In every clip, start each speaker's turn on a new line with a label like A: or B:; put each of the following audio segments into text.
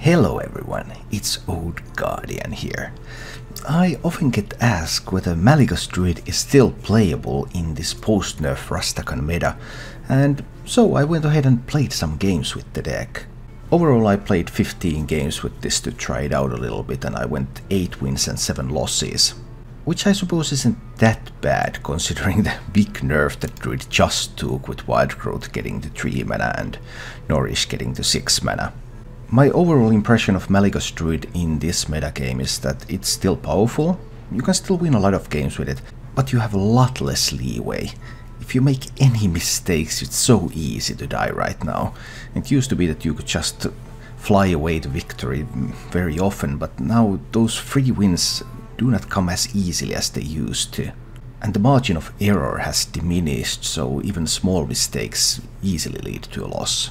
A: Hello everyone, it's Old Guardian here. I often get asked whether Malygos Druid is still playable in this post-nerf Rastakhan meta, and so I went ahead and played some games with the deck. Overall I played 15 games with this to try it out a little bit, and I went 8 wins and 7 losses. Which I suppose isn't that bad considering the big nerf that Druid just took, with Wild Growth getting to 3 mana and Nourish getting to 6 mana. My overall impression of Malygos Druid in this metagame is that it's still powerful, you can still win a lot of games with it, but you have a lot less leeway. If you make any mistakes, it's so easy to die right now. It used to be that you could just fly away to victory very often, but now those free wins do not come as easily as they used to. And the margin of error has diminished, so even small mistakes easily lead to a loss.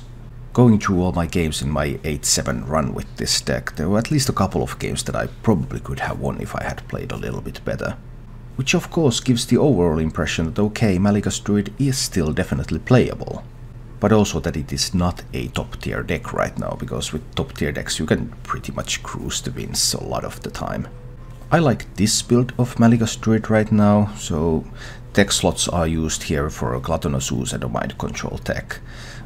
A: Going through all my games in my 8-7 run with this deck, there were at least a couple of games that I probably could have won if I had played a little bit better. Which of course gives the overall impression that okay, Malygos Druid is still definitely playable. But also that it is not a top tier deck right now, because with top tier decks you can pretty much cruise to wins a lot of the time. I like this build of Malygos Druid right now, so tech slots are used here for a Gluttonous Ooze and a Mind Control tech.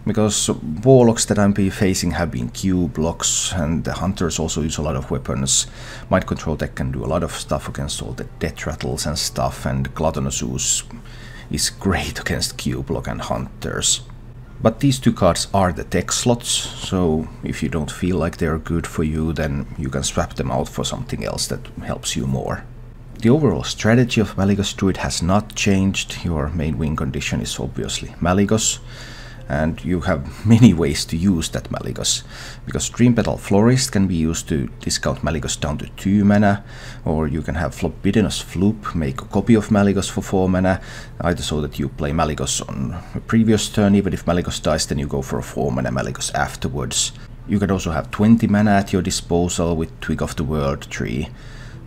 A: Because Warlocks that I'm facing have been Cubelocks, and the Hunters also use a lot of weapons. Mind Control tech can do a lot of stuff against all the Death Rattles and stuff, and Gluttonous Ooze is great against Cubelock and Hunters. But these two cards are the tech slots, so if you don't feel like they're good for you, then you can swap them out for something else that helps you more. The overall strategy of Malygos Druid has not changed. Your main win condition is obviously Malygos, and you have many ways to use that Malygos, because Dream Petal Florist can be used to discount Malygos down to 2 mana, or you can have Forbiddenous Floop make a copy of Malygos for 4 mana, either so that you play Malygos on a previous turn, even if Malygos dies then you go for a 4 mana Malygos afterwards. You can also have 20 mana at your disposal with Twig of the World tree.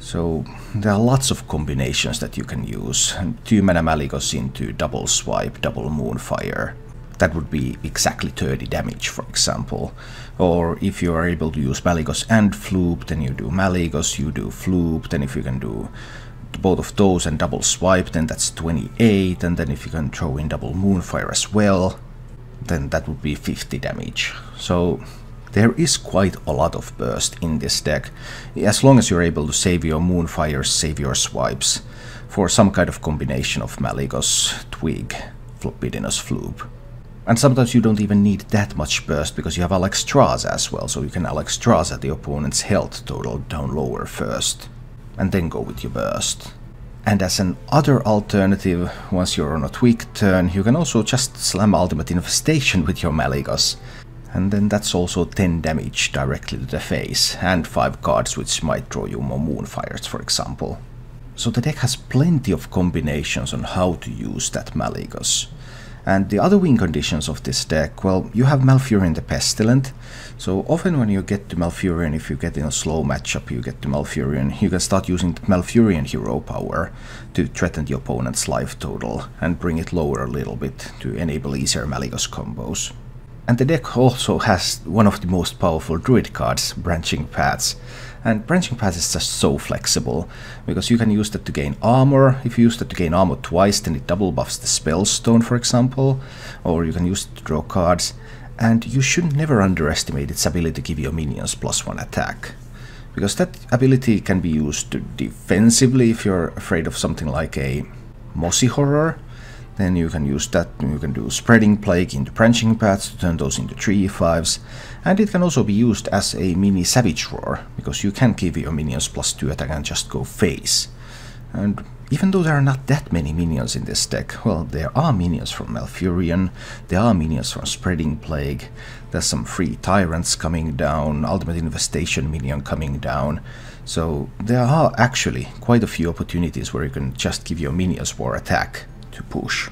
A: So there are lots of combinations that you can use, and 2 mana Malygos into double swipe, double Moonfire. That would be exactly 30 damage, for example. Or if you are able to use Malygos and Floop, then you do Malygos, you do Floop, then if you can do both of those and double swipe, then that's 28, and then if you can throw in double Moonfire as well, then that would be 50 damage. So there is quite a lot of burst in this deck, as long as you're able to save your Moonfires, save your swipes, for some kind of combination of Malygos, Twig, Forbiddenous Floop. And sometimes you don't even need that much burst, because you have Alexstrasza as well, so you can Alexstrasza the opponent's health total down lower first, and then go with your burst. And as an other alternative, once you're on a Twig turn, you can also just slam Ultimate Infestation with your Malygos. And then that's also 10 damage directly to the face, and 5 cards which might draw you more Moonfires, for example. So the deck has plenty of combinations on how to use that Malygos. And the other win conditions of this deck, well, you have Malfurion the Pestilent, so often when you get to Malfurion, if you get in a slow matchup, you get to Malfurion, you can start using the Malfurion hero power to threaten the opponent's life total and bring it lower a little bit to enable easier Malygos combos. And the deck also has one of the most powerful Druid cards, Branching Paths. And Branching Paths is just so flexible, because you can use that to gain armor. If you use that to gain armor twice, then it double buffs the Spellstone, for example, or you can use it to draw cards. And you should never underestimate its ability to give your minions +1 attack, because that ability can be used defensively if you're afraid of something like a Mossy Horror. Then you can use that, you can do Spreading Plague into Branching Paths to turn those into 3/5s, and it can also be used as a mini Savage Roar, because you can give your minions +2 attack and just go face. And even though there are not that many minions in this deck, well, there are minions from Malfurion, there are minions from Spreading Plague, there's some free Tyrants coming down, Ultimate Infestation minion coming down, so there are actually quite a few opportunities where you can just give your minions more attack to push.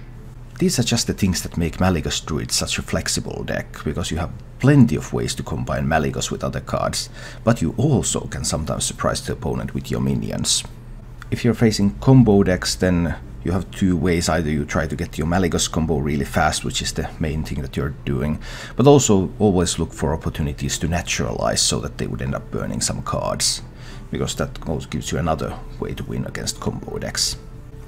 A: These are just the things that make Malygos Druid such a flexible deck, because you have plenty of ways to combine Malygos with other cards, but you also can sometimes surprise the opponent with your minions. If you're facing combo decks, then You have two ways: either you try to get your Malygos combo really fast, which is the main thing that you're doing, but also always look for opportunities to naturalize so that they would end up burning some cards, because that also gives you another way to win against combo decks.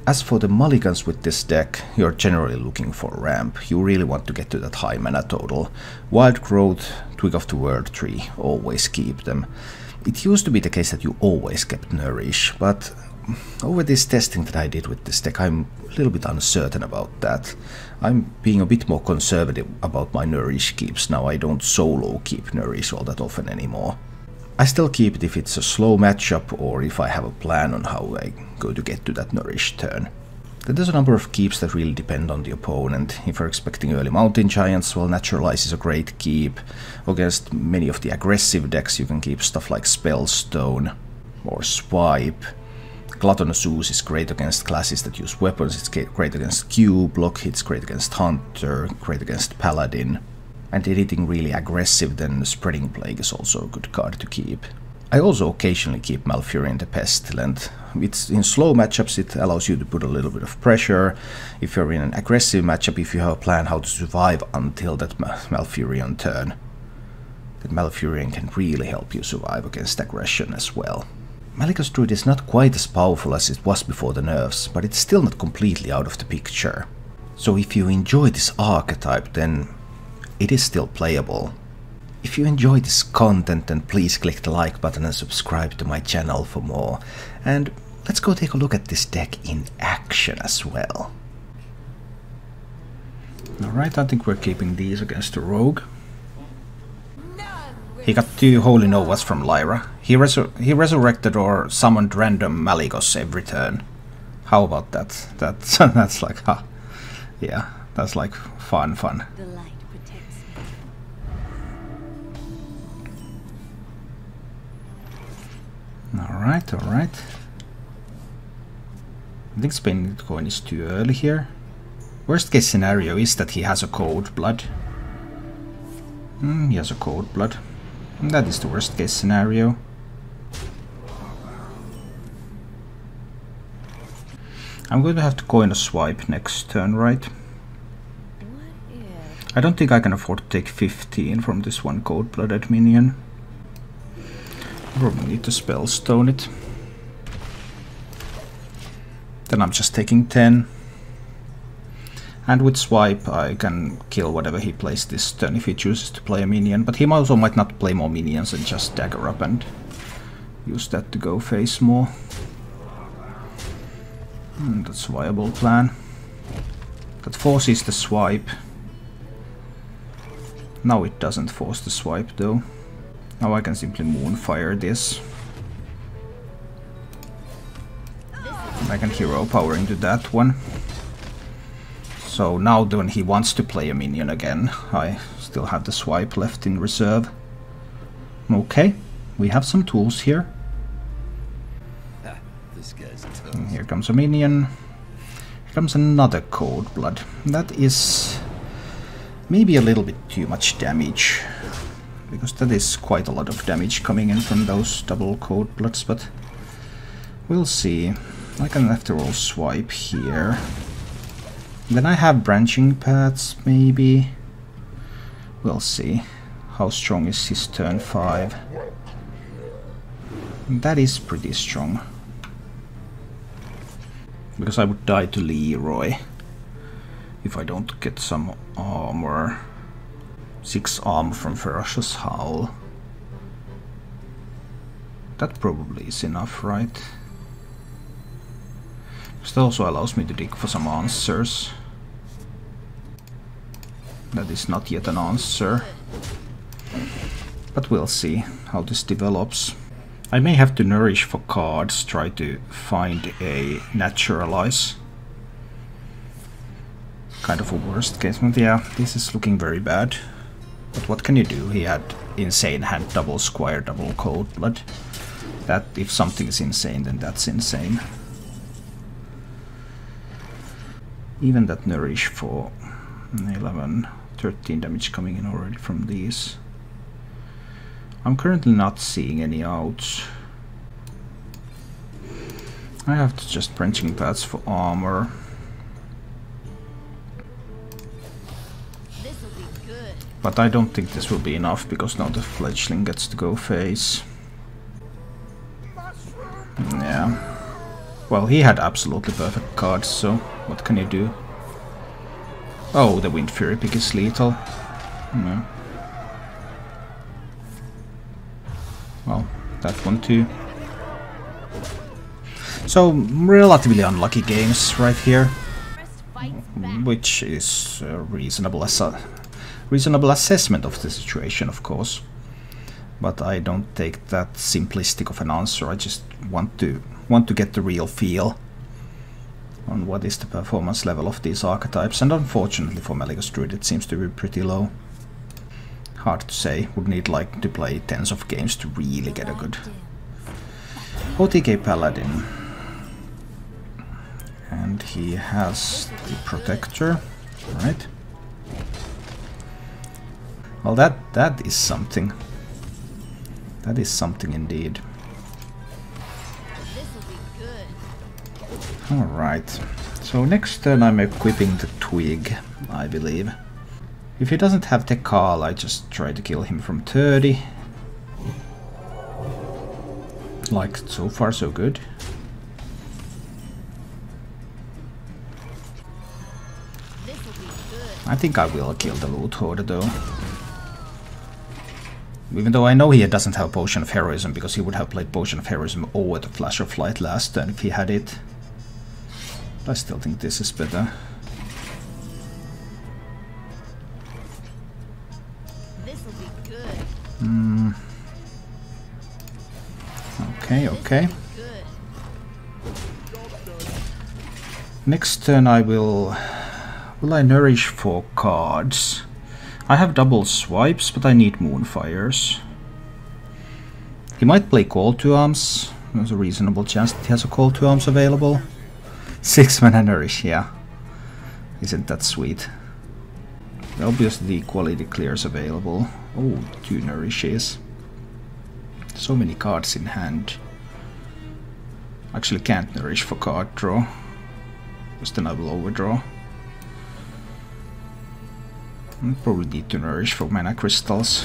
A: As for the mulligans with this deck, you're generally looking for a ramp. You really want to get to that high mana total. Wild Growth, Twig of the World Tree, always keep them. It used to be the case that you always kept Nourish, but over this testing that I did with this deck, I'm a little bit uncertain about that. I'm being a bit more conservative about my Nourish keeps now. I don't solo keep Nourish all that often anymore. I still keep it if it's a slow matchup or if I have a plan on how I'm going to get to that Nourish turn. Then there's a number of keeps that really depend on the opponent. If you're expecting early Mountain Giants, well, Naturalize is a great keep. Against many of the aggressive decks you can keep stuff like Spellstone or Swipe. Gluttonous Ooze is great against classes that use weapons. It's great against Cubelock, it's great against Hunter, great against Paladin. And anything really aggressive, then Spreading Plague is also a good card to keep. I also occasionally keep Malfurion the Pestilent. It's in slow matchups, it allows you to put a little bit of pressure. If you're in an aggressive matchup, if you have a plan how to survive until that Malfurion turn, then Malfurion can really help you survive against aggression as well. Malygos Druid is not quite as powerful as it was before the nerfs, but it's still not completely out of the picture. So if you enjoy this archetype, then it is still playable. If you enjoy this content, then please click the like button and subscribe to my channel for more. And let's go take a look at this deck in action as well. Alright, I think we're keeping these against the Rogue. He got 2 Holy Novas from Lyra. He resurrected or summoned random Malygos every turn. How about that? That's like, huh. Yeah, that's like fun.
B: The light protects me.
A: Alright. I think Spinning Coin is too early here. Worst case scenario is that he has a Cold Blood. He has a Cold Blood. That is the worst case scenario. I'm going to have to coin a Swipe next turn, right? I don't think I can afford to take 15 from this one Cold-Blooded minion. Probably need to Spellstone it. Then I'm just taking 10. And with Swipe I can kill whatever he plays this turn if he chooses to play a minion, but he also might not play more minions and just dagger up and use that to go face more. That's a viable plan. That forces the Swipe. Now it doesn't force the Swipe though. Now I can simply Moonfire this. And I can Hero Power into that one. So now when he wants to play a minion again, I still have the Swipe left in reserve. Okay, we have some tools here. And here comes a minion. Here comes another Cold Blood. That is maybe a little bit too much damage, because that is quite a lot of damage coming in from those double Cold Bloods, but we'll see. I can after all Swipe here. Then I have Branching Paths, maybe. We'll see. How strong is his turn 5? That is pretty strong. Because I would die to Leroy if I don't get some armor. 6 armor from Ferocious Howl. That probably is enough, right? Because that also allows me to dig for some answers. That is not yet an answer. But we'll see how this develops. I may have to Nourish for cards, try to find a Naturalize. Kind of a worst case, but yeah, this is looking very bad. But what can you do? He had insane hand, double Squire, double Cold Blood. That, if something is insane, then that's insane. Even that Nourish for 11, 13 damage coming in already from these. I'm currently not seeing any outs. I have to just Branching Paths for armor. But I don't think this will be enough, because now the fledgling gets to go face. Yeah. Well, he had absolutely perfect cards, so what can you do? Oh, the Wind Fury pick is lethal. No. Well, that one too. So, relatively unlucky games right here. Which is a reasonable assessment of the situation, of course. But I don't take that simplistic of an answer. I just want to get the real feel on what is the performance level of these archetypes, and unfortunately for Malygos Druid it seems to be pretty low. Hard to say, would need like to play tens of games to really get a good OTK Paladin. And he has the Protector, right? Well, that is something. That is something indeed. Alright, so next turn I'm equipping the Twig, I believe. If he doesn't have Tekal, I just try to kill him from 30. Like, so far so good. I think I will kill the Loot Hoarder though. Even though I know he doesn't have Potion of Heroism, because he would have played Potion of Heroism over the Flash of Light last turn if he had it. I still think this is better.
B: This'll be good.
A: Okay, okay. Next turn I will I nourish 4 cards? I have double swipes, but I need Moonfires. He might play Call to Arms. There's a reasonable chance that he has a Call to Arms available. 6 mana nourish, yeah. Isn't that sweet? Obviously the Equality Clear's available. Oh, 2 nourishes. So many cards in hand. Actually can't nourish for card draw, because then I will overdraw. I'll probably need to nourish for mana crystals.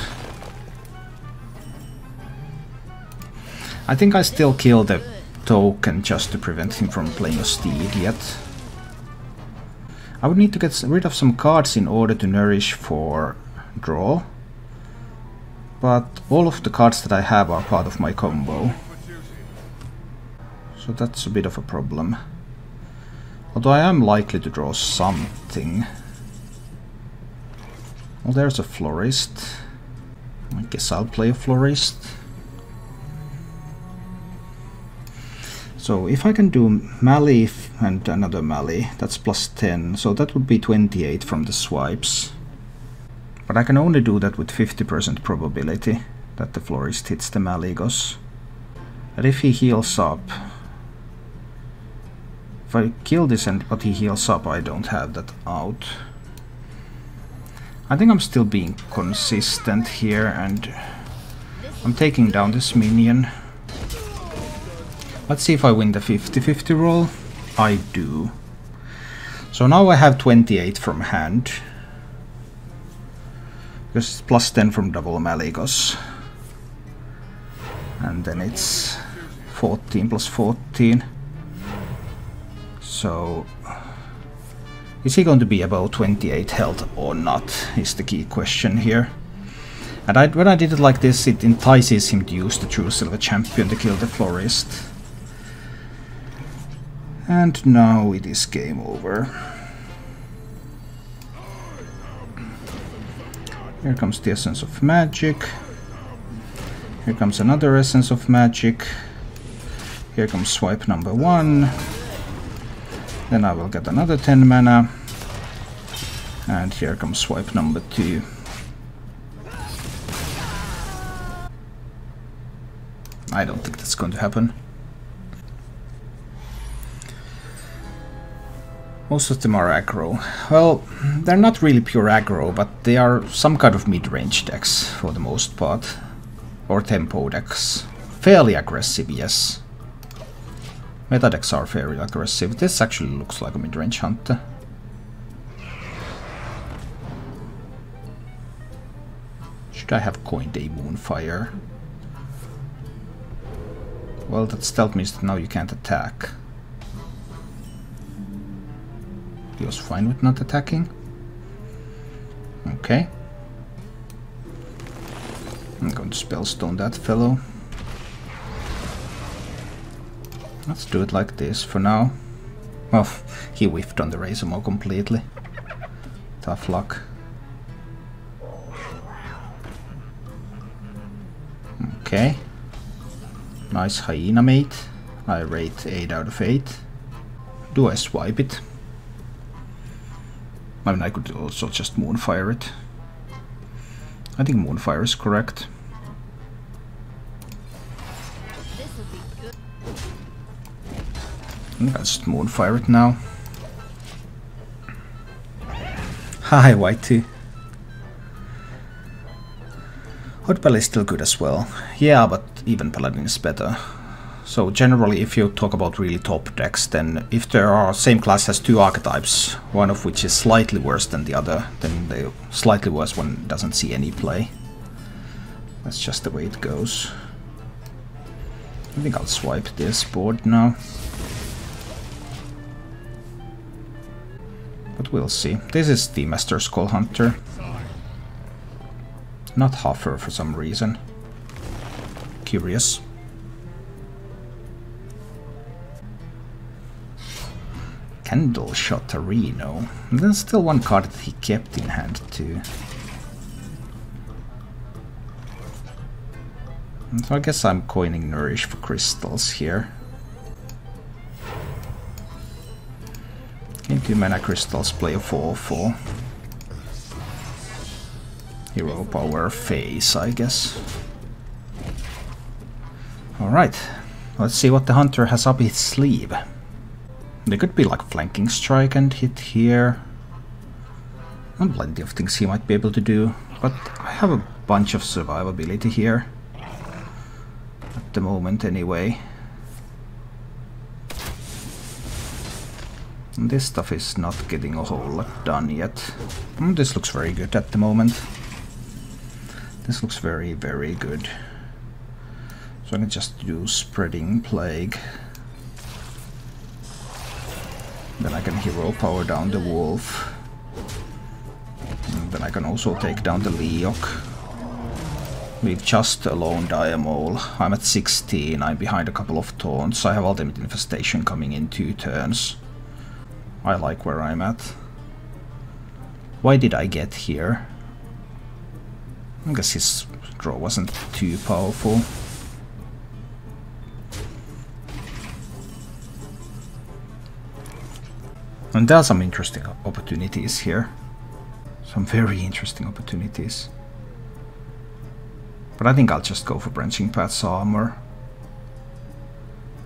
A: I think I still kill the token just to prevent him from playing a steed yet. I would need to get rid of some cards in order to nourish for draw. But all of the cards that I have are part of my combo. So that's a bit of a problem. Although I am likely to draw something. Well, there's a Florist. I guess I'll play a Florist. So if I can do Mally and another Mally, that's plus 10, so that would be 28 from the swipes. But I can only do that with 50% probability that the Florist hits the Malygos. And if he heals up... If I kill this but he heals up, I don't have that out. I think I'm still being consistent here, and I'm taking down this minion. Let's see if I win the 50-50 roll. I do. So now I have 28 from hand. Because it's plus 10 from double Malygos. And then it's 14 plus 14. So... is he going to be about 28 health or not, is the key question here. And when I did it like this, it entices him to use the True Silver Champion to kill the Florist. And now it is game over. Here comes the Essence of Magic. Here comes another Essence of Magic. Here comes swipe number 1. Then I will get another 10 mana. And here comes swipe number 2. I don't think that's going to happen. Most of them are aggro. Well, they're not really pure aggro, but they are some kind of mid-range decks for the most part. Or tempo decks. Fairly aggressive, yes. Meta decks are fairly aggressive. This actually looks like a Midrange Hunter. Should I have coined a Moonfire? Well, that stealth means that now you can't attack. He was fine with not attacking. Okay. I'm going to Spellstone that fellow. Let's do it like this for now. Oh, he whiffed on the Razormaw completely. Tough luck. Okay. Nice hyena mate. I rate 8 out of 8. Do I swipe it? I mean, I could also just Moonfire it. I think Moonfire is correct.
B: This'll be good.
A: I think I'll just Moonfire it now. Hi, White 2. Hot Paladin is still good as well. Yeah, but even Paladin is better. So generally, if you talk about really top decks, then if there are same class as two archetypes, one of which is slightly worse than the other, then the slightly worse one doesn't see any play. That's just the way it goes. I think I'll swipe this board now. But we'll see. This is the Master Skull Hunter. Not Huffer for some reason. Curious. Candle Shot Reno. And there's still one card that he kept in hand too. And so I guess I'm coining Nourish for crystals here. Into mana crystals, play a 4/4. Hero power phase, I guess. Alright, let's see what the hunter has up his sleeve. There could be like flanking strike and hit here. And plenty of things he might be able to do. But I have a bunch of survivability here. At the moment anyway. And this stuff is not getting a whole lot done yet. This looks very good at the moment. This looks very, very good. So I can just do Spreading Plague. Then I can hero power down the wolf. And then I can also take down the Leok. Leave just alone Diamole. I'm at 16, I'm behind a couple of taunts. I have Ultimate Infestation coming in 2 turns. I like where I'm at. Why did I get here? I guess his draw wasn't too powerful. And there are some interesting opportunities here. Some very interesting opportunities. But I think I'll just go for Branching Path's Armor.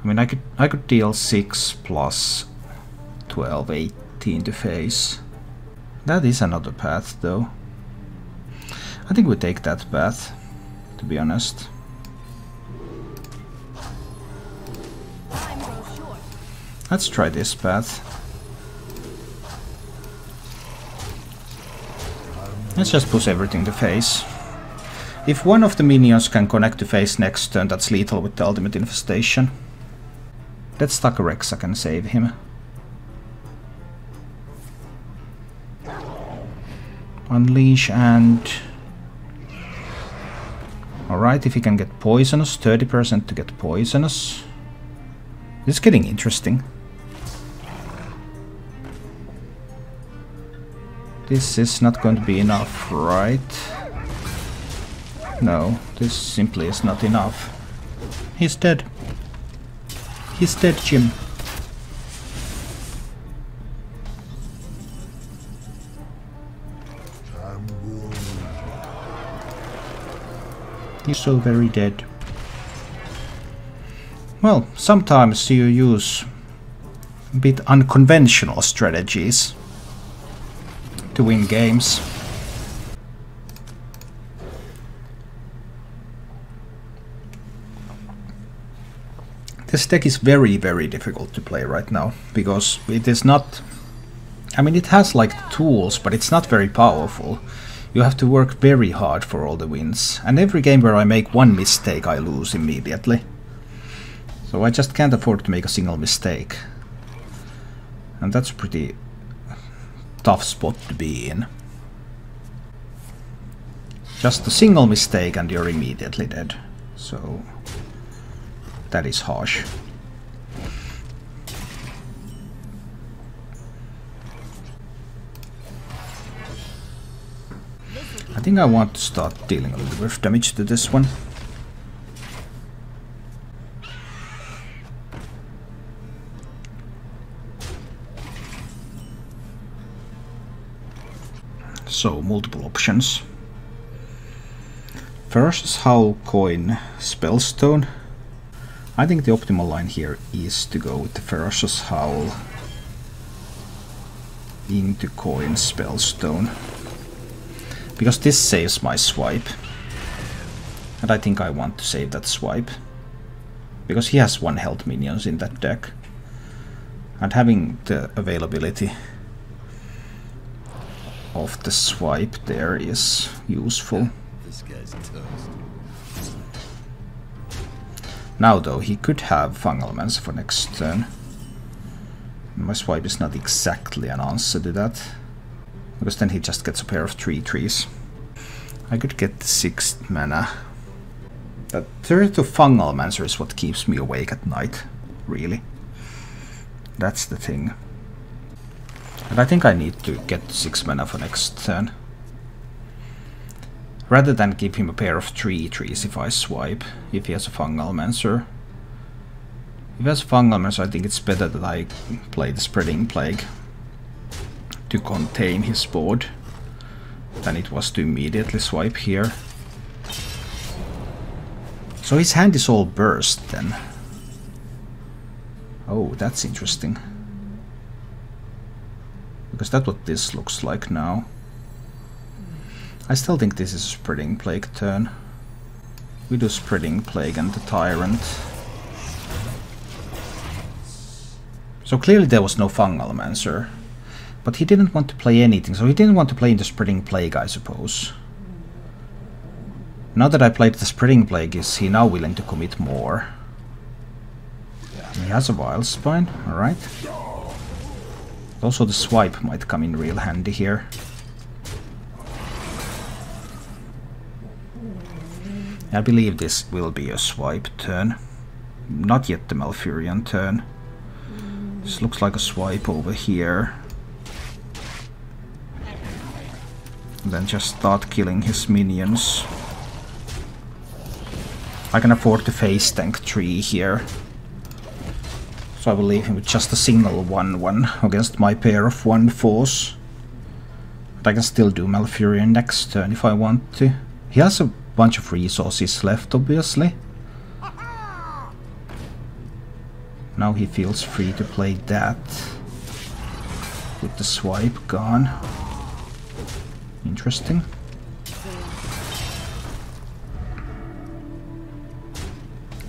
A: I mean, I could deal 6 plus 12, 18 to face. That is another path, though. I think we take that path, to be honest. Let's try this path. Let's just push everything to face. If one of the minions can connect to face next turn, that's lethal with the Ultimate Infestation. Let's stack a Rex, I can save him. Unleash and... Alright, if he can get Poisonous, 30% to get Poisonous. This is getting interesting. This is not going to be enough, right? No, this simply is not enough. He's dead. He's dead, Jim. He's so very dead. Well, sometimes you use a bit unconventional strategies to win games. This deck is very, very difficult to play right now, because it is not... I mean, it has like tools, but it's not very powerful. You have to work very hard for all the wins, and every game where I make one mistake I lose immediately. So I just can't afford to make a single mistake. And that's a pretty tough spot to be in. Just a single mistake and you're immediately dead. So that is harsh. I think I want to start dealing a little bit of damage to this one. So, multiple options. Ferocious Howl, coin, Spellstone. I think the optimal line here is to go with the Ferocious Howl into coin, Spellstone. Because this saves my swipe. And I think I want to save that swipe. Because he has 1 health minions in that deck. And having the availability of the swipe there is useful. Now though, he could have Fungalmancer for next turn. My swipe is not exactly an answer to that. Because then he just gets a pair of 3/3s. I could get the 6th mana. That threat of Fungalmancer is what keeps me awake at night, really. That's the thing. And I think I need to get 6 mana for next turn. Rather than give him a pair of 3/3s if I swipe, if he has a Fungalmancer. If he has a Fungalmancer, I think it's better that I play the Spreading Plague to contain his board than it was to immediately swipe here. So his hand is all burst then. Oh, that's interesting. Because that's what this looks like now. I still think this is a Spreading Plague turn. We do Spreading Plague and the Tyrant. So clearly there was no Fungalmancer. But he didn't want to play anything, so he didn't want to play into Spreading Plague, I suppose. Now that I played the Spreading Plague, is he now willing to commit more? He has a Wildspine, alright. Also the swipe might come in real handy here. I believe this will be a swipe turn. Not yet the Malfurion turn. This looks like a swipe over here. And then just start killing his minions. I can afford to face tank 3 here. So I will leave him with just a single 1/1 against my pair of 1/4s. But I can still do Malfurion next turn if I want to. He has a bunch of resources left, obviously. Now he feels free to play that. With the swipe gone. Interesting.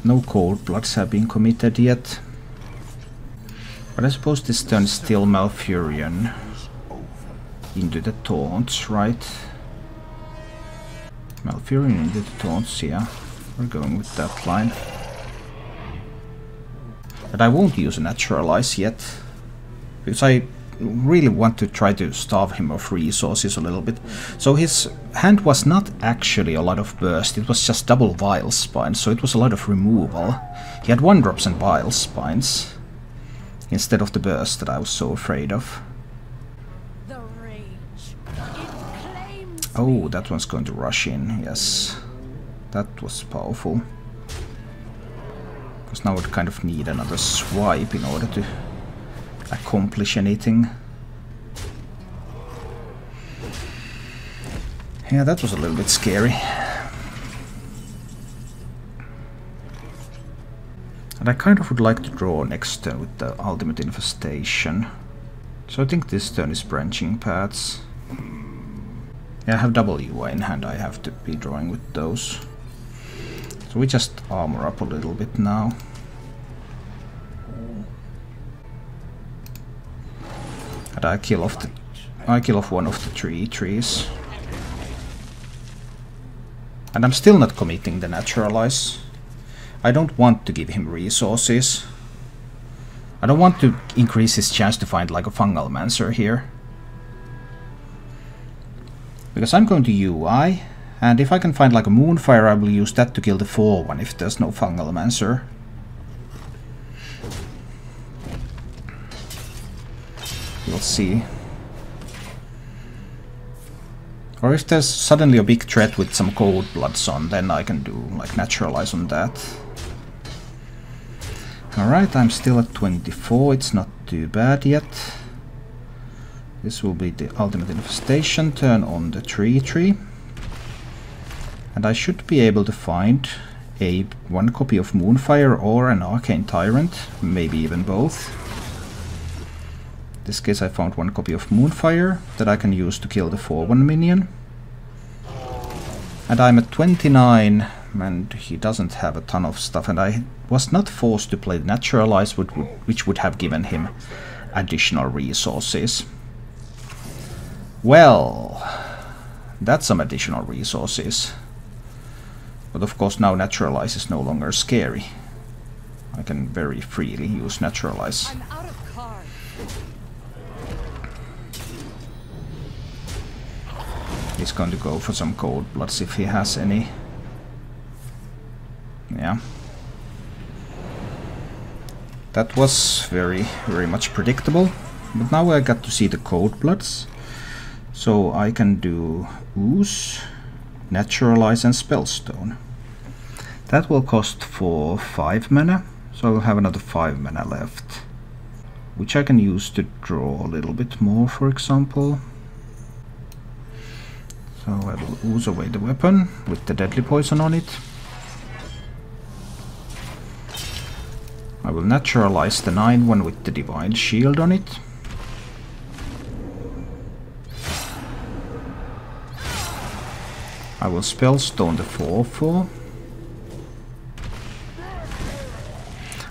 A: No cold bloods have been committed yet. But I suppose this turn is still Malfurion into the taunts, right? Malfurion into the taunts, yeah. We're going with that line. But I won't use a Naturalize yet. Because I really want to try to starve him of resources a little bit. So his hand was not actually a lot of burst, it was just double Vile Spines, so it was a lot of removal. He had 1-drops and Vile Spines instead of the burst that I was so afraid of.
B: The rage. It claims
A: Oh, that one's going to rush in, yes. That was powerful. Because now I would kind of need another swipe in order to accomplish anything. Yeah, that was a little bit scary. And I kind of would like to draw next turn with the Ultimate Infestation. So I think this turn is Branching Paths. Yeah, I have double UI in hand, I have to be drawing with those. So we just armor up a little bit now. And I kill off one of the 3/3s. And I'm still not committing the Naturalize. I don't want to give him resources. I don't want to increase his chance to find like a Fungal Mancer here. Because I'm going to UI, and if I can find like a Moonfire, I will use that to kill the 4-1 if there's no Fungal Mancer. We'll see. Or if there's suddenly a big threat with some Cold Bloods on, then I can do like Naturalize on that. Alright, I'm still at 24, it's not too bad yet. This will be the Ultimate Infestation, turn on the tree. And I should be able to find one copy of Moonfire or an Arcane Tyrant, maybe even both. In this case I found one copy of Moonfire that I can use to kill the 4-1 minion. And I'm at 29, and he doesn't have a ton of stuff, and I was not forced to play Naturalize, which would have given him additional resources. Well, that's some additional resources. But of course now Naturalize is no longer scary. I can very freely use Naturalize.
B: I'm out of cards.
A: He's going to go for some Cold Bloods if he has any. Yeah. That was very much predictable. But now I got to see the Cold Bloods. So I can do Ooze, Naturalize and Spellstone. That will cost for 5 mana. So I will have another 5 mana left. Which I can use to draw a little bit more, for example. So I will ooze away the weapon with the deadly poison on it. I will Naturalize the 9-1 with the Divine Shield on it. I will Spellstone the 4-4.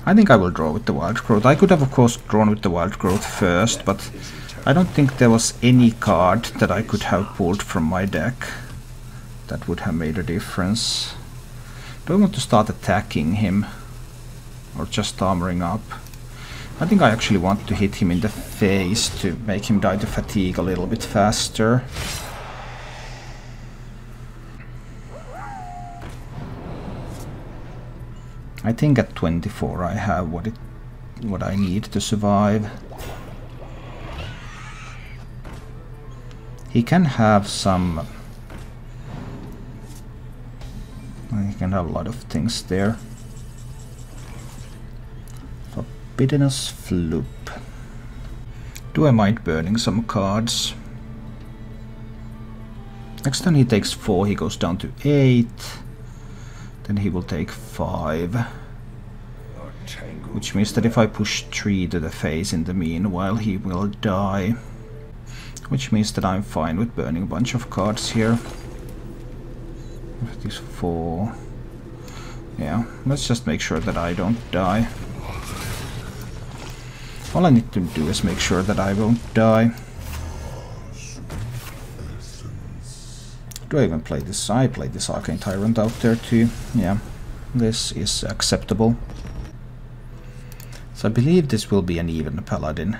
A: I think I will draw with the Wild Growth. I could have of course drawn with the Wild Growth first, but I don't think there was any card that I could have pulled from my deck that would have made a difference. Do I want to start attacking him or just armoring up? I think I actually want to hit him in the face to make him die to fatigue a little bit faster. I think at 24 I have what I need to survive. He can have some... He can have a lot of things there. Forbiddenous Floop. Do I mind burning some cards? Next turn he takes 4, he goes down to 8. Then he will take 5. Which means that if I push 3 to the face in the meanwhile, he will die. Which means that I'm fine with burning a bunch of cards here. These 4. Yeah, let's just make sure that I don't die. All I need to do is make sure that I won't die. Do I even play this? I played this Arcane Tyrant out there too. Yeah, this is acceptable. So I believe this will be an even Paladin.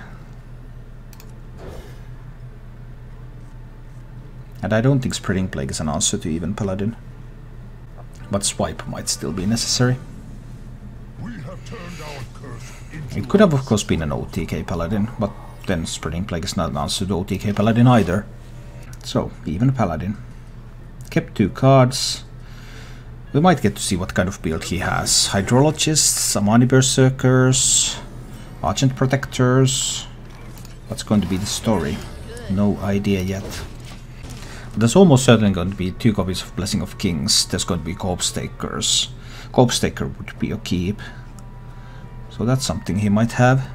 A: And I don't think Spreading Plague is an answer to even Paladin. But Swipe might still be necessary. It could have of course been an OTK Paladin, but then Spreading Plague is not an answer to OTK Paladin either. So, even Paladin. Kept 2 cards. We might get to see what kind of build he has. Hydrologists, Amani Berserkers, Argent Protectors. What's going to be the story? No idea yet. There's almost certainly going to be 2 copies of Blessing of Kings. There's going to be Corpse Takers. Corpse Taker would be a keep. So that's something he might have.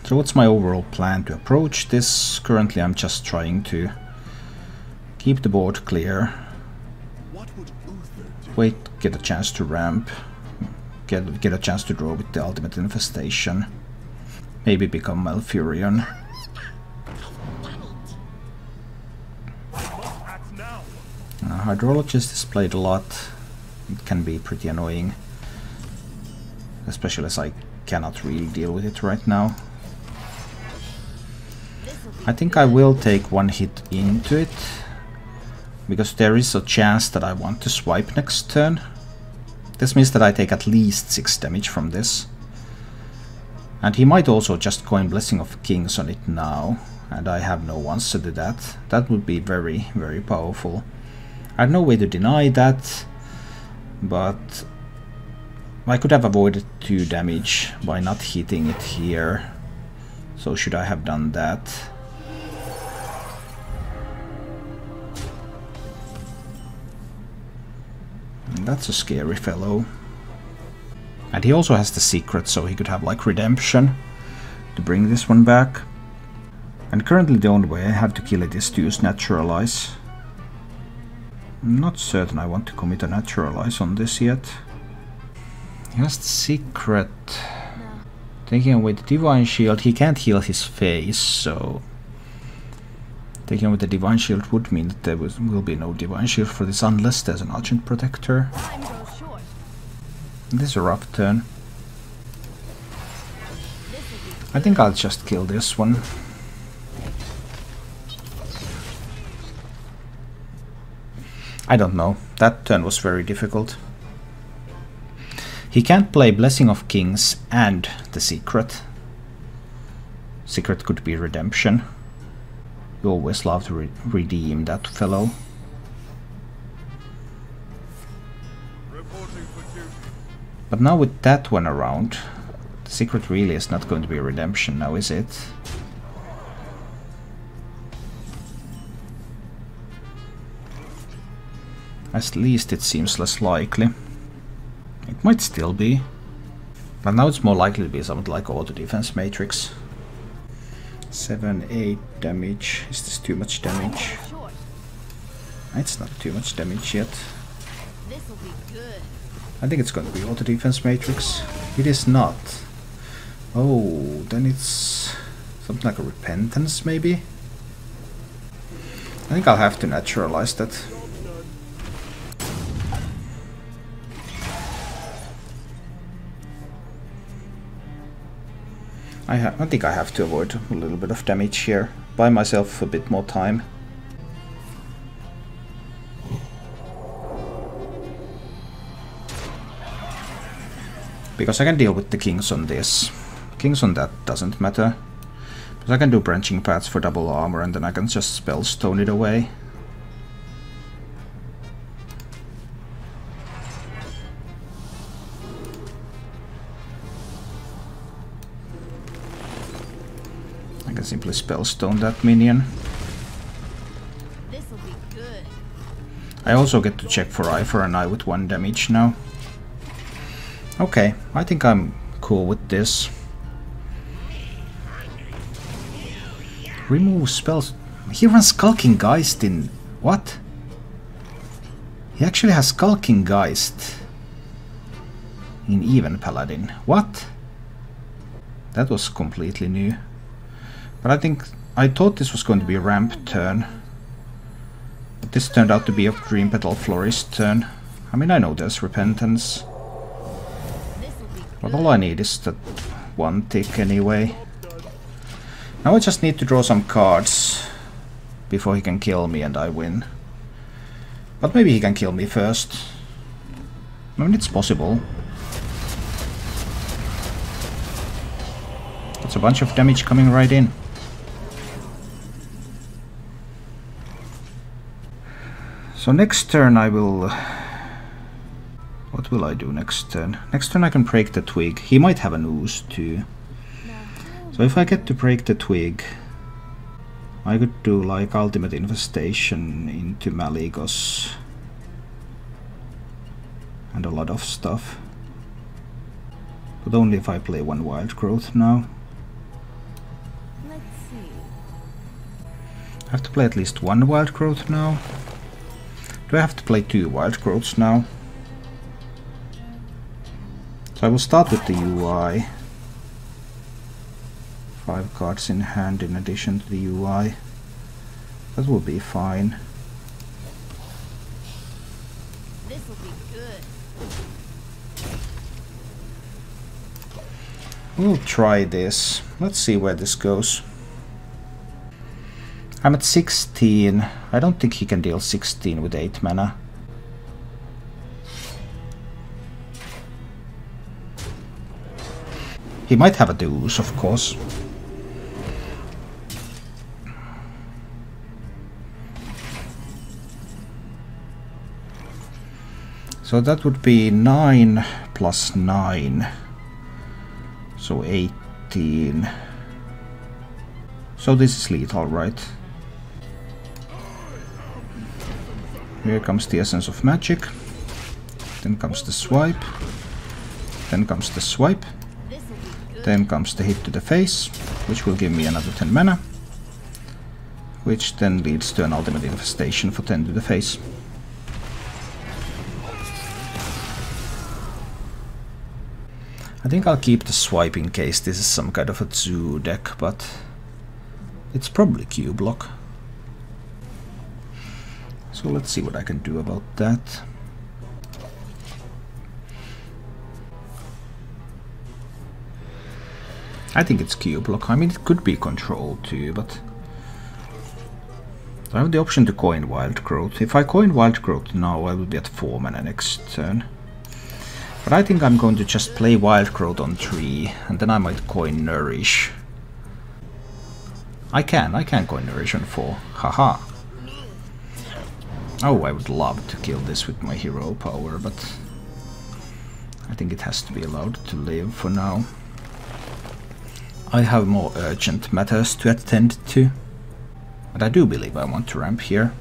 A: So what's my overall plan to approach this? Currently I'm just trying to keep the board clear. Wait, get a chance to ramp. Get a chance to draw with the Ultimate Infestation. Maybe become Malfurion. Hydrologist is played a lot. It can be pretty annoying. Especially as I cannot really deal with it right now. I think I will take one hit into it. Because there is a chance that I want to swipe next turn. This means that I take at least 6 damage from this. And he might also just coin Blessing of Kings on it now. And I have no ones to do that. That would be very, very powerful. I have no way to deny that. But I could have avoided 2 damage by not hitting it here. So should I have done that? That's a scary fellow. And he also has the secret, so he could have like redemption to bring this one back. And currently the only way I have to kill it is to use Naturalize. I'm not certain I want to commit a Naturalize on this yet. He has the secret. Taking away the Divine Shield, he can't heal his face, so taking away the Divine Shield would mean that there will be no Divine Shield for this unless there's an Argent Protector. This is a rough turn. I think I'll just kill this one. I don't know. That turn was very difficult. He can't play Blessing of Kings and the Secret. Secret could be Redemption. You always love to redeem that fellow. But now with that one around, the Secret really is not going to be Redemption now, is it? At least it seems less likely. It might still be. But now it's more likely to be something like Auto Defense Matrix. 7, 8 damage. Is this too much damage? It's not too much damage yet. I think it's going to be Auto Defense Matrix. It is not. Oh, then it's something like a Repentance maybe? I think I'll have to naturalize that. I think I have to avoid a little bit of damage here. Buy myself a bit more time. Because I can deal with the kings on this. Kings on that doesn't matter. But I can do branching paths for double armor and then I can just spellstone it away. I can simply spellstone that minion.
B: This'll be good.
A: I also get to check for eye for an eye with 1 damage now. Okay, I think I'm cool with this. Remove spells. He runs Skulking Geist in... what? He actually has Skulking Geist in even Paladin. What? That was completely new. But I thought this was going to be a ramp turn. But this turned out to be a Dream Petal Florist turn. I mean, I know there's Repentance. But all I need is that 1 tick anyway. Now I just need to draw some cards before he can kill me and I win. But maybe he can kill me first. I mean, it's possible. That's a bunch of damage coming right in. So next turn I will... what will I do next turn? Next turn I can break the twig. He might have an ooze too. So if I get to break the twig, I could do like Ultimate Infestation into Malygos. And a lot of stuff. But only if I play 1 Wild Growth now.
B: Let's see.
A: I have to play at least 1 Wild Growth now. Do I have to play 2 Wild Growths now? So I will start with the UI. 5 cards in hand in addition to the UI. That will be fine.
B: good.
A: We'll try this. Let's see where this goes. I'm at 16. I don't think he can deal 16 with 8 mana. He might have a Deus, of course. So that would be 9 plus 9. So 18. So this is lethal, right? Here comes the Essence of Magic. Then comes the swipe. Then comes the swipe. Then comes the hit to the face, which will give me another 10 mana. Which then leads to an ultimate infestation for 10 to the face. I think I'll keep the swipe in case this is some kind of a zoo deck, but it's probably Cubelock. So let's see what I can do about that. I think it's Cubelock. I mean, it could be Control too, but I have the option to coin Wild Growth. If I coin Wild Growth now, I will be at 4 mana next turn. But I think I'm going to just play Wild Growth on 3, and then I might coin Nourish. I can coin Nourish on 4. Haha. Oh, I would love to kill this with my hero power, but I think it has to be allowed to live for now. I have more urgent matters to attend to, but I do believe I want to ramp here.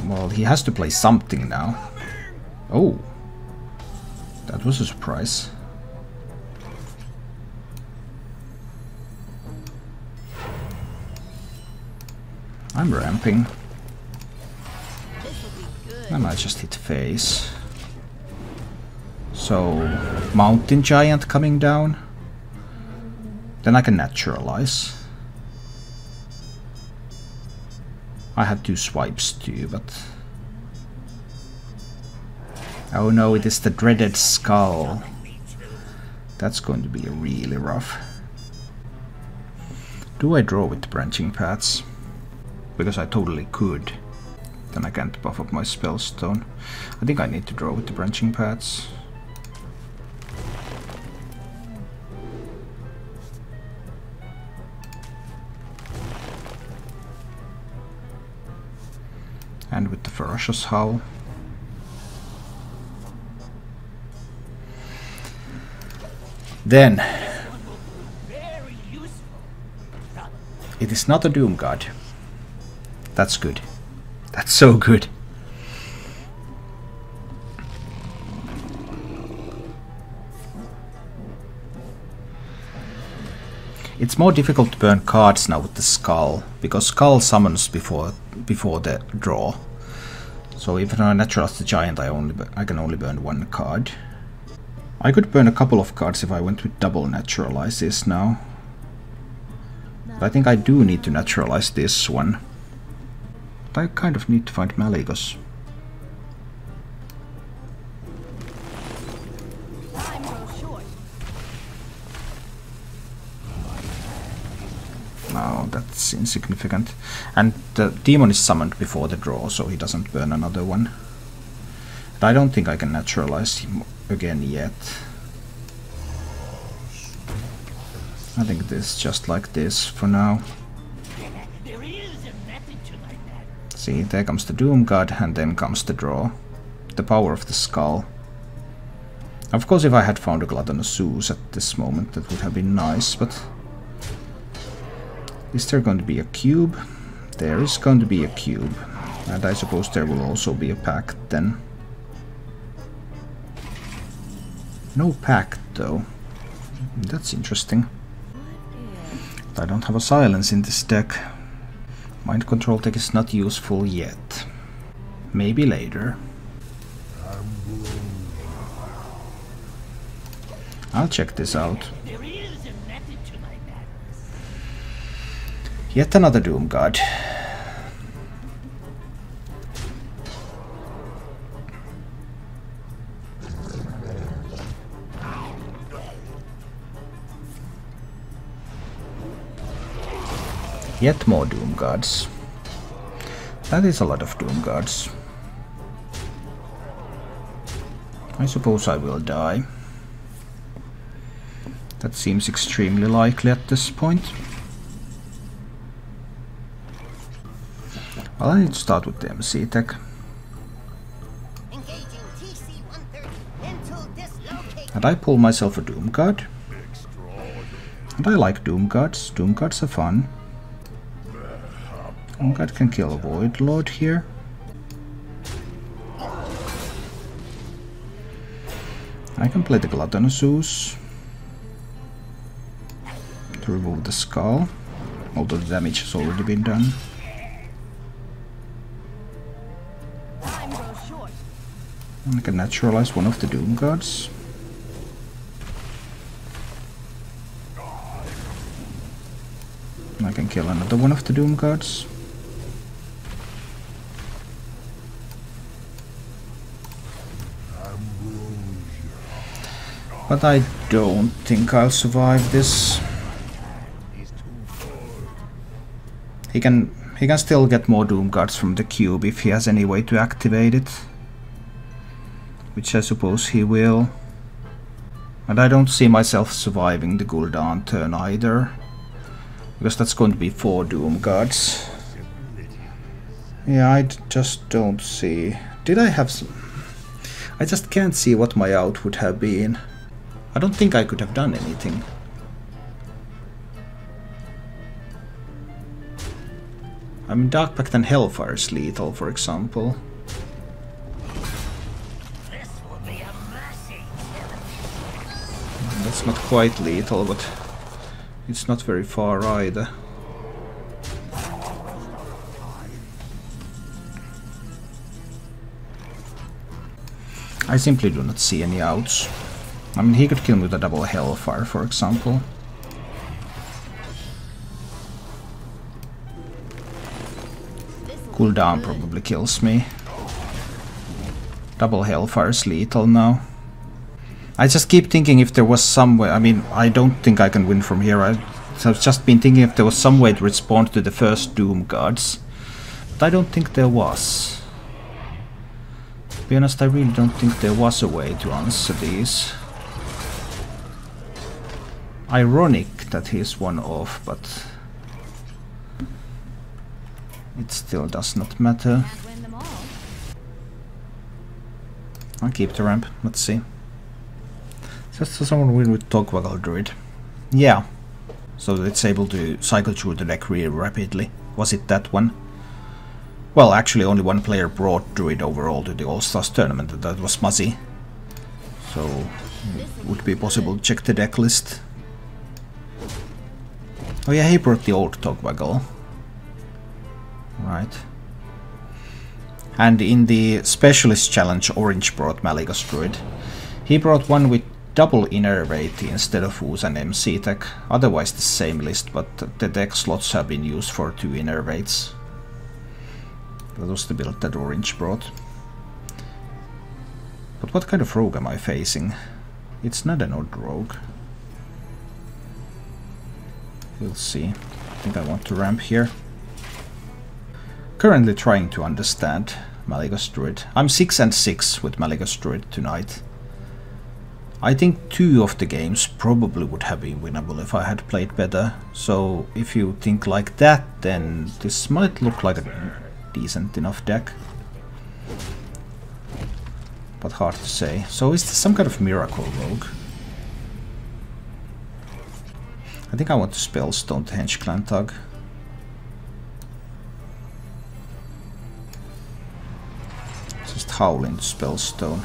A: Well, he has to play something now. Oh, that was a surprise. I'm ramping. I might just hit face. So, Mountain Giant coming down. Then I can naturalize. I had 2 swipes too, but... Oh no, it is the dreaded skull. That's going to be really rough. Do I draw with the branching paths? Because I totally could. Then I can't buff up my spellstone. I think I need to draw with the branching paths. And with the Ferocious Howl. Then it is not a Doom God. That's good. That's so good. It's more difficult to burn cards now with the Skull, because Skull summons before the draw. So if I naturalize the Giant, I can only burn 1 card. I could burn a couple of cards if I went with double naturalizes now. But I think I do need to naturalize this one. But I kind of need to find Malygos. No, that's insignificant. And the demon is summoned before the draw, so he doesn't burn another one. But I don't think I can naturalize him again yet. I think this is just like this for now. See, there comes the Doom God, and then comes the draw. The power of the Skull. Of course, if I had found a Gluttonous Zeus at this moment, that would have been nice, but... Is there going to be a cube? There is going to be a cube. And I suppose there will also be a pact then. No pact though. That's interesting. I don't have a silence in this deck. Mind control tech is not useful yet. Maybe later. I'll check this out. Yet another Doom God. Yet more Doom Guards. That is a lot of Doom Guards. I suppose I will die. That seems extremely likely at this point. Well, I need to start with the MC tech. And I pull myself a Doom Guard. And I like Doom Guards. Doom Guards are fun. Doom Guard can kill a Void Lord here. I can play the Gluttonous Ooze to remove the skull, although the damage has already been done. I can naturalize one of the Doom Guards. I can kill another one of the Doom Guards. But I don't think I'll survive this. He can still get more Doom Guards from the cube if he has any way to activate it. Which I suppose he will. And I don't see myself surviving the Gul'dan turn either. Because that's going to be 4 Doom Guards. Yeah, I just don't see. Did I have some? I just can't see what my out would have been. I don't think I could have done anything. I mean, Dark Pact and Hellfire is lethal, for example. That's not quite lethal, but it's not very far either. I simply do not see any outs. I mean, he could kill me with a double Hellfire, for example. Cooldown probably kills me. Double Hellfire is lethal now. I just keep thinking if there was some way. I mean, I don't think I can win from here. I've just been thinking if there was some way to respond to the first Doom Guards. But I don't think there was. To be honest, I really don't think there was a way to answer these. Ironic that he's one off, but it still does not matter. I'll keep the ramp. Let's see. Just someone win with Malygos Druid. Yeah. So it's able to cycle through the deck really rapidly. Was it that one? Well, actually only one player brought Druid overall to the All-Stars tournament, and that was Muzzy. So it would be possible to check the deck list. Oh yeah, he brought the old Togwaggle. Right. And in the Specialist Challenge, Orange brought Malygos Druid. He brought one with double Innervate instead of Ooze and MC tech. Otherwise the same list, but the deck slots have been used for 2 Innervates. That was the build that Orange brought. But what kind of rogue am I facing? It's not an odd rogue. We'll see. I think I want to ramp here. Currently trying to understand Malygos Druid. I'm 6 and 6 with Malygos Druid tonight. I think 2 of the games probably would have been winnable if I had played better. So if you think like that, then this might look like a decent enough deck. But hard to say. So is this some kind of miracle rogue? I think I want to Spellstone the Henge Clan Tug. Just howl into Spellstone.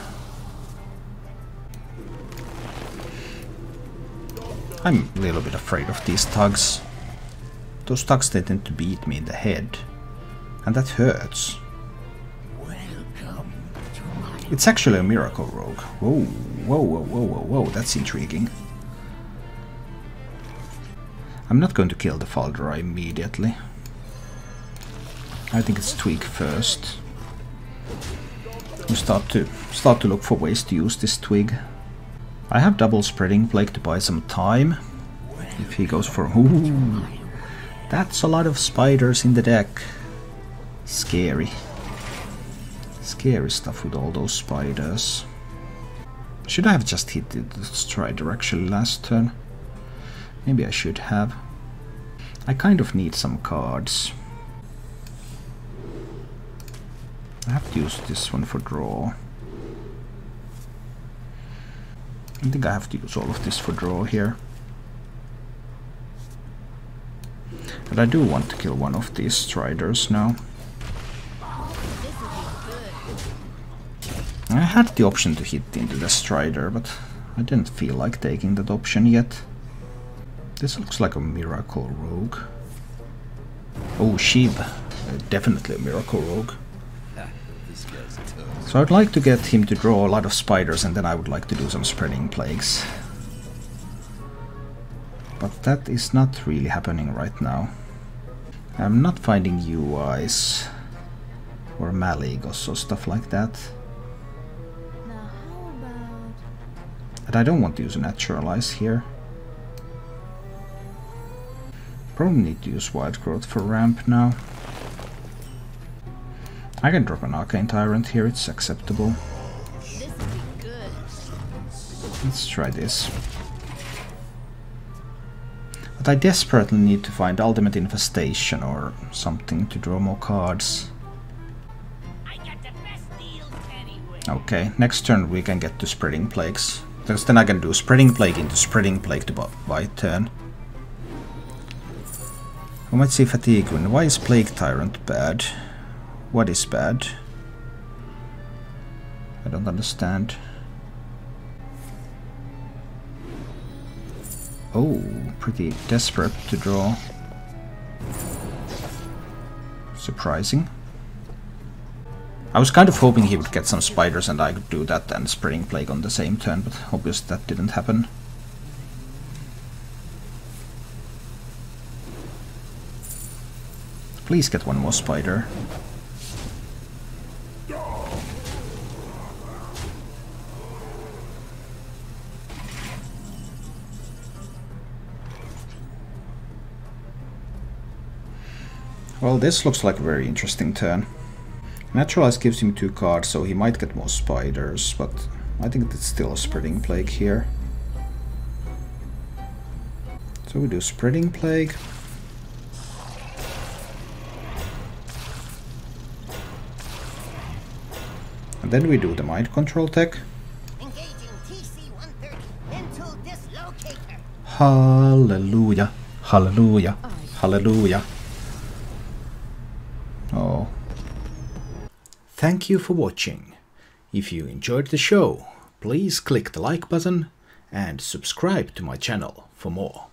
A: I'm a little bit afraid of these tugs. Those tugs, they tend to beat me in the head. And that hurts. It's actually a miracle rogue. Whoa, whoa, whoa, whoa, whoa, whoa, that's intriguing. I'm not going to kill the Faldra immediately. I think it's Tweak first. We start to look for ways to use this Twig. I have double Spreading Plague to buy some time. If he goes for... Ooh, That's a lot of spiders in the deck. Scary. Scary stuff with all those spiders. Should I have just hit the Strider actually last turn? Maybe I should have. I kind of need some cards. I have to use this one for draw. I think I have to use all of this for draw here. But I do want to kill one of these Striders now. I had the option to hit into the Strider, but I didn't feel like taking that option yet. This looks like a Miracle Rogue. Oh, Sheep. Definitely a Miracle Rogue. So I'd like to get him to draw a lot of spiders, and then I would like to do some Spreading Plagues. But that is not really happening right now. I'm not finding UIs or Malygos or stuff like that.
B: Now how about...
A: But I don't want to use a Naturalize here. Probably need to use Wild Growth for ramp now. I can drop an Arcane Tyrant here, it's acceptable.
B: This would be good.
A: Let's try this. But I desperately need to find Ultimate Infestation or something to draw more cards.
B: I got the best deals anyway.
A: Okay, next turn we can get to Spreading Plagues. Because then I can do Spreading Plague into Spreading Plague to buy turn. We might see Fatigue Win. Why is Plague Tyrant bad? What is bad? I don't understand. Oh, pretty desperate to draw. Surprising. I was kind of hoping he would get some spiders and I could do that and Spreading Plague on the same turn, but obviously that didn't happen. Please get one more spider. Well, this looks like a very interesting turn. Naturalize gives him 2 cards, so he might get more spiders, but I think it's still a Spreading Plague here. So we do Spreading Plague. And then we do the Mind Control tech. Hallelujah, hallelujah, hallelujah. Oh. Thank you for watching. If you enjoyed the show, please click the like button and subscribe to my channel for more.